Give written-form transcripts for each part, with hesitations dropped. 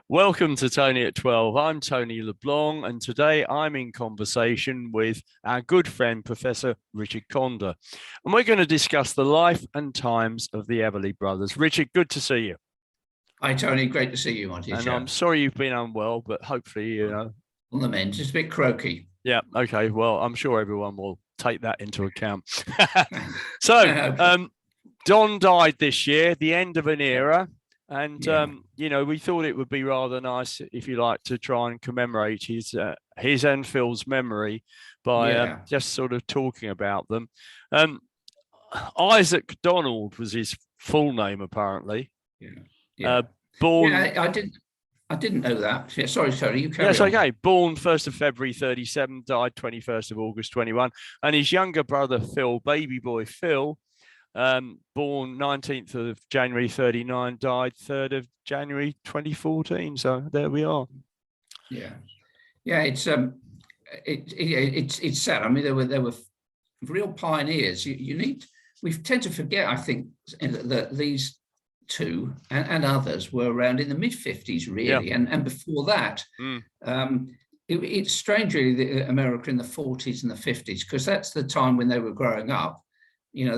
Welcome to Tony at 12. I'm Tony LeBlanc, and today I'm in conversation with our good friend, Professor Richard Conder. And we're going to discuss the life and times of the Everly brothers. Richard, good to see you. Hi, Tony. Great to see you on And I'm sorry you've been unwell, but hopefully, on the mend. Just a bit croaky. Yeah, okay. Well, I'm sure everyone will take that into account. So, Don died this year, the end of an era. And, we thought it would be rather nice, if you like, to try and commemorate his and Phil's memory by just sort of talking about them. Isaac Donald was his full name, apparently. Born. I didn't know that. Yeah, sorry, Tony. You carry on. Yes, okay. Born 1st of February 37, died 21st of August 21. And his younger brother, Phil, baby boy Phil, born 19th of January 39, died 3rd of January 2014. So there we are. Yeah, it's sad. I mean, there were real pioneers. We tend to forget, I think, that these two and others were around in the mid-50s, really, and before that. It's strange, really, America in the 40s and the 50s, because that's the time when they were growing up. They were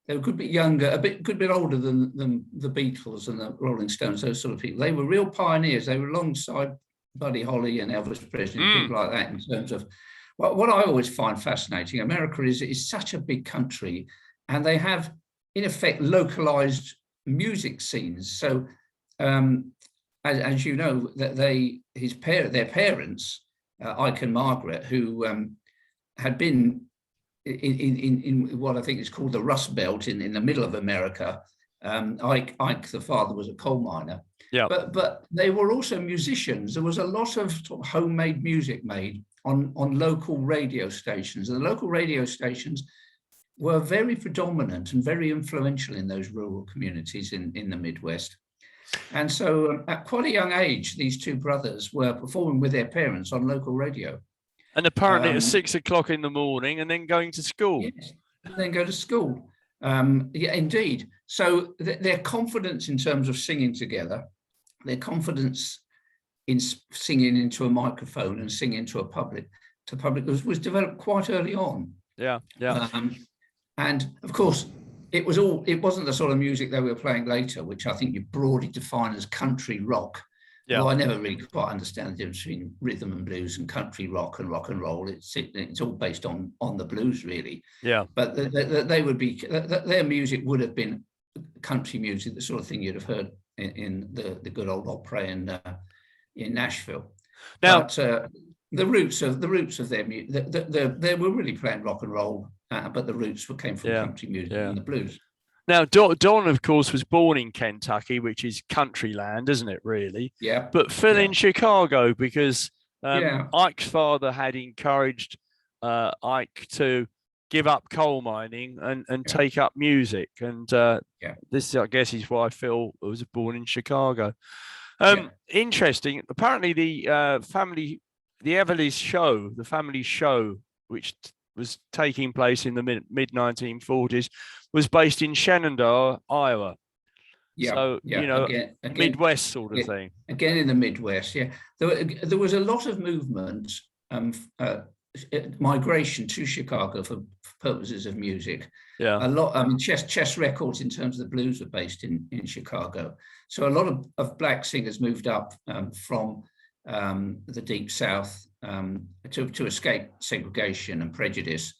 a good bit younger, a good bit older than the Beatles and the Rolling Stones, those sort of people. They were real pioneers. They were alongside Buddy Holly and Elvis Presley, people like that, in terms of what I always find fascinating. America is such a big country, and they have, in effect, localized music scenes. So, as you know, that their parents, Ike and Margaret, who had been in what I think is called the Rust Belt in the middle of America. Ike, the father, was a coal miner. But they were also musicians. There was a lot of sort of homemade music made on local radio stations, and the local radio stations were very predominant and very influential in those rural communities in the Midwest. And so at quite a young age, these two brothers were performing with their parents on local radio. And apparently at 6 o'clock in the morning, and then going to school. Yes, and then go to school. Yeah, indeed. So their confidence in terms of singing together, their confidence in singing into a microphone and singing to public was developed quite early on. Yeah. And of course, it wasn't the sort of music they were playing later, which I think you broadly define as country rock. Yeah. Well, I never really quite understand the difference between rhythm and blues and country rock and roll. It's all based on the blues, really. Yeah. But their music would have been country music, the sort of thing you'd have heard in the good old opera in Nashville. Now, but the roots of their music, they were really playing rock and roll, but the roots came from country music and the blues. Now, Don, of course, was born in Kentucky, which is country land, isn't it, really? Yeah. But Phil in Chicago, because Ike's father had encouraged Ike to give up coal mining and take up music. And this, I guess, is why Phil was born in Chicago. Interesting. Apparently, the family show, which was taking place in the mid 1940s, was based in Shenandoah, Iowa. Again, Midwest sort of thing. Again, in the Midwest, there was a lot of movement, migration to Chicago for purposes of music. Yeah, a lot. I mean, chess records in terms of the blues were based in Chicago. So a lot of black singers moved up from the Deep South to escape segregation and prejudice.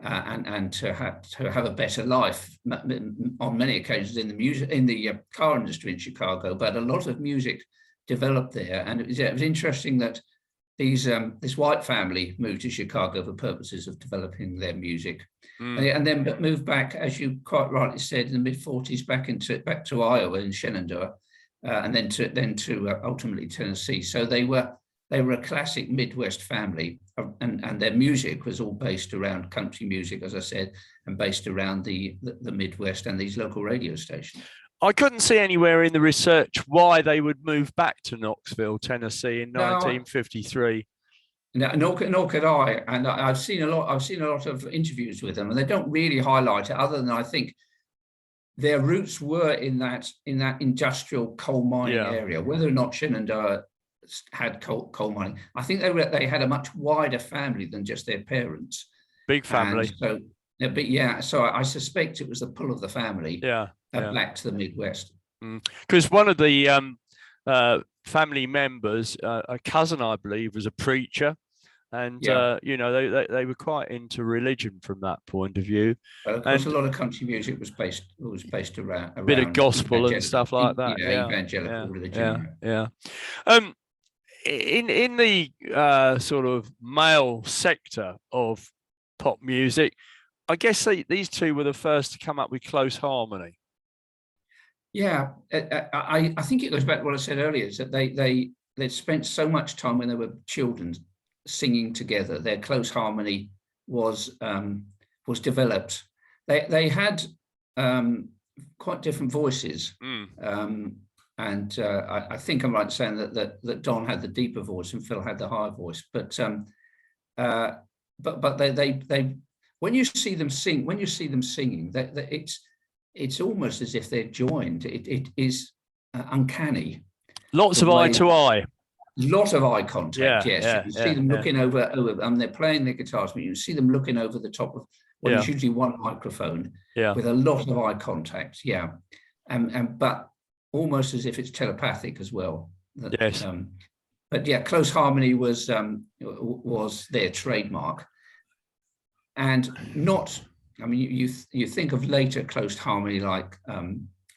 And to have a better life on many occasions in the car industry in Chicago, but a lot of music developed there, and it was interesting that this white family moved to Chicago for purposes of developing their music, and then moved back, as you quite rightly said, in the mid-40s back to Iowa in Shenandoah, and then to ultimately Tennessee. So they were a classic Midwest family, and their music was all based around country music, as I said, and based around the Midwest and these local radio stations. I couldn't see anywhere in the research why they would move back to Knoxville, Tennessee in 1953. Nor could I. And I've seen a lot of interviews with them, and they don't really highlight it, other than I think their roots were in that industrial coal mining area. Whether or not Shenandoah had coal mining, I think they had a much wider family than just their parents. Big family. And so I suspect it was the pull of the family back to the Midwest. Because one of the family members, a cousin, I believe, was a preacher. And, they were quite into religion from that point of view. Of course, a lot of country music was based around a bit of gospel and stuff like that. Evangelical religion. In the sort of male sector of pop music, I guess these two were the first to come up with close harmony. Yeah, I think it goes back to what I said earlier, is that they'd spent so much time when they were children singing together. Their close harmony was developed. They had quite different voices, and I think I'm right in saying that Don had the deeper voice and Phil had the higher voice. But they when you see them singing, it's almost as if they're joined. It is uncanny. Lots of eye to eye. Lot of eye contact, yes. You see them looking over, they're playing their guitars, but you see them looking over the top of what is usually one microphone with a lot of eye contact, but almost as if it's telepathic as well. Yes. But close harmony was their trademark, and not. I mean, you think of later close harmony like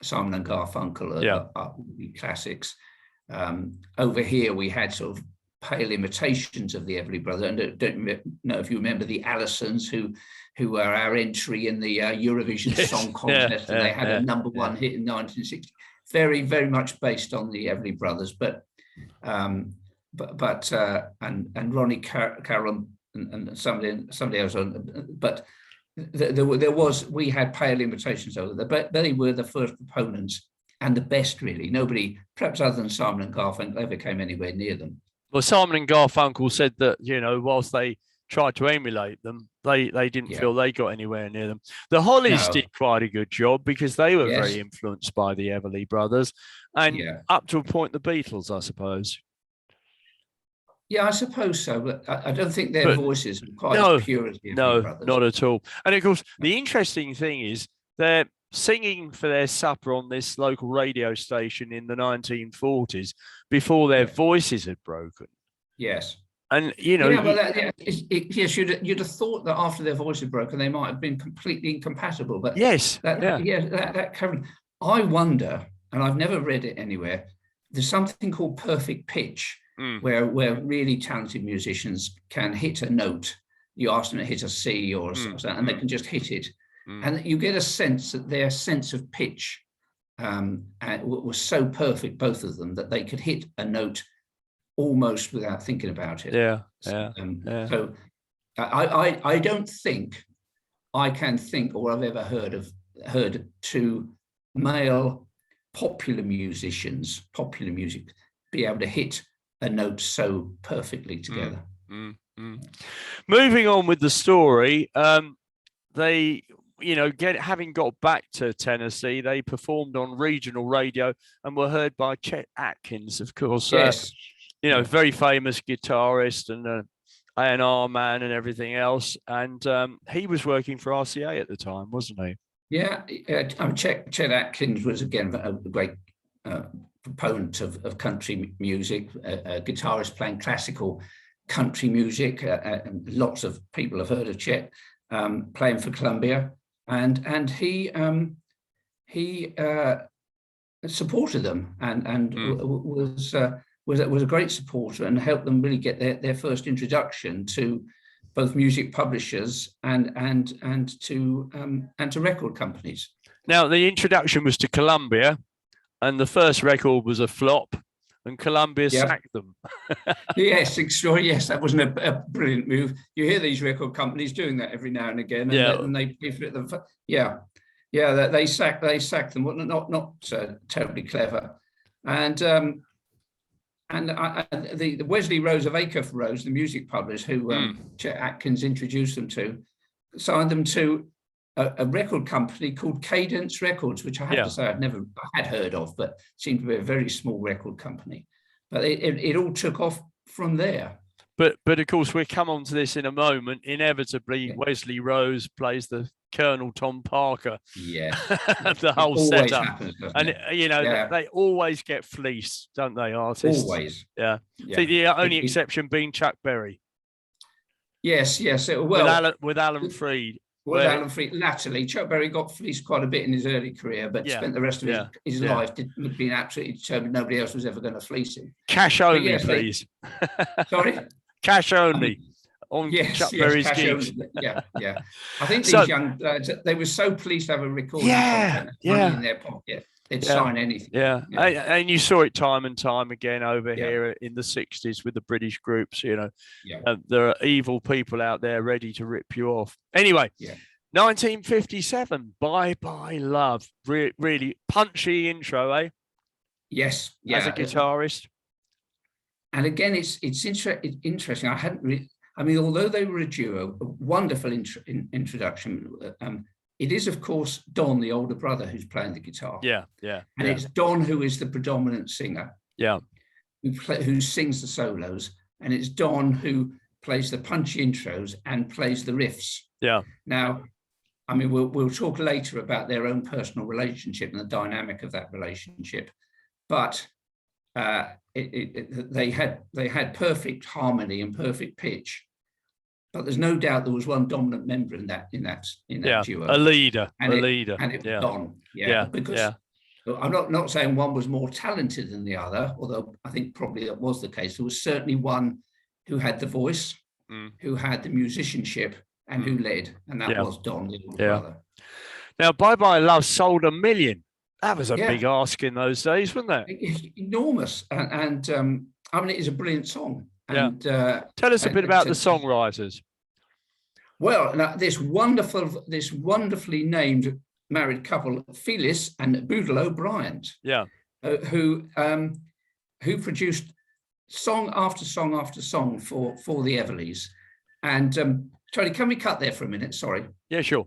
Simon and Garfunkel are classics. Over here we had sort of pale imitations of the Everly Brothers, and don't know if you remember the Allisons, who were our entry in the Eurovision Song Contest, and they had a number one hit in 1960. Very, very much based on the Everly Brothers, but and Ronnie Carroll and somebody else on, but we had pale imitations over there, but they were the first proponents. And the best, really. Nobody, perhaps other than Simon and Garfunkel, ever came anywhere near them. Well, Simon and Garfunkel said that, whilst they tried to emulate them, they didn't feel they got anywhere near them. The Hollies did quite a good job because they were very influenced by the Everly Brothers, and up to a point, the Beatles, I suppose. Yeah, I suppose so, but I don't think their voices were quite as pure as the Everly Brothers. Not at all. And of course, the interesting thing is they're singing for their supper on this local radio station in the 1940s before their voices had broken. Yes. And, you'd have thought that after their voice had broken, they might have been completely incompatible. But that current, I wonder, and I've never read it anywhere, there's something called perfect pitch, where really talented musicians can hit a note. You ask them to hit a C or something, and they can just hit it. And you get a sense that their sense of pitch was so perfect, both of them, that they could hit a note almost without thinking about it. So I don't think I can think, or I've ever heard two male popular music be able to hit a note so perfectly together. Moving on with the story, they, having got back to Tennessee, they performed on regional radio and were heard by Chet Atkins, of course. Very famous guitarist and A&R man and everything else. And he was working for RCA at the time, wasn't he? Yeah, Chet Atkins was, again, a great proponent of country music, a guitarist playing classical country music. And lots of people have heard of Chet playing for Columbia. And he supported them and was a great supporter and helped them really get their first introduction to both music publishers and to record companies. Now, the introduction was to Columbia, and the first record was a flop, and Columbia sacked them. Yes, that wasn't a brilliant move. You hear these record companies doing that every now and again, and they pay for it. They sacked them. Not terribly clever, and the Wesley Rose of Acuff Rose, the music publisher who Chet Atkins introduced them to, signed them to a record company called Cadence Records, which I have to say I had heard of, but seemed to be a very small record company. But it all took off from there. But of course, we'll come on to this in a moment. Inevitably, Wesley Rose plays the Colonel Tom Parker. Yeah. The whole setup. Happens, and, they always get fleeced, don't they, artists? Always. Yeah. I think the only exception being Chuck Berry. Yes. With Alan Freed. With Alan Freed, latterly, Chuck Berry got fleeced quite a bit in his early career, but spent the rest of his life being absolutely determined nobody else was ever going to fleece him. Cash only, please. Sorry? Cash only on Chuck Berry's gigs. Yeah. I think these young lads, they were so pleased to have a recording contract in their pocket. They'd sign anything. Yeah. And you saw it time and time again over here in the 60s with the British groups, there are evil people out there ready to rip you off. Anyway, 1957, Bye Bye Love. Really punchy intro, eh? Yes. As a guitarist. And again, it's interesting. I hadn't really, although they were a duo, a wonderful introduction. It is, of course, Don, the older brother, who's playing the guitar. Yeah. And it's Don who is the predominant singer. Yeah. Who sings the solos. And it's Don who plays the punchy intros and plays the riffs. Yeah. Now, we'll talk later about their own personal relationship and the dynamic of that relationship. But they had perfect harmony and perfect pitch, but there's no doubt there was one dominant member in that duo, a leader, and it was Don. Because I'm not saying one was more talented than the other, although I think probably that was the case. There was certainly one who had the voice, who had the musicianship, and who led, and that was Don, the older brother. Now, Bye Bye Love sold 1 million. That was a big ask in those days, wasn't it? Enormous. And it is a brilliant song. And, tell us a bit about the songwriters. Well, now, this wonderfully named married couple, Phyllis and Boodle O'Brien, who produced song after song after song for the Everleys. And Tony, can we cut there for a minute? Sorry. Yeah, sure.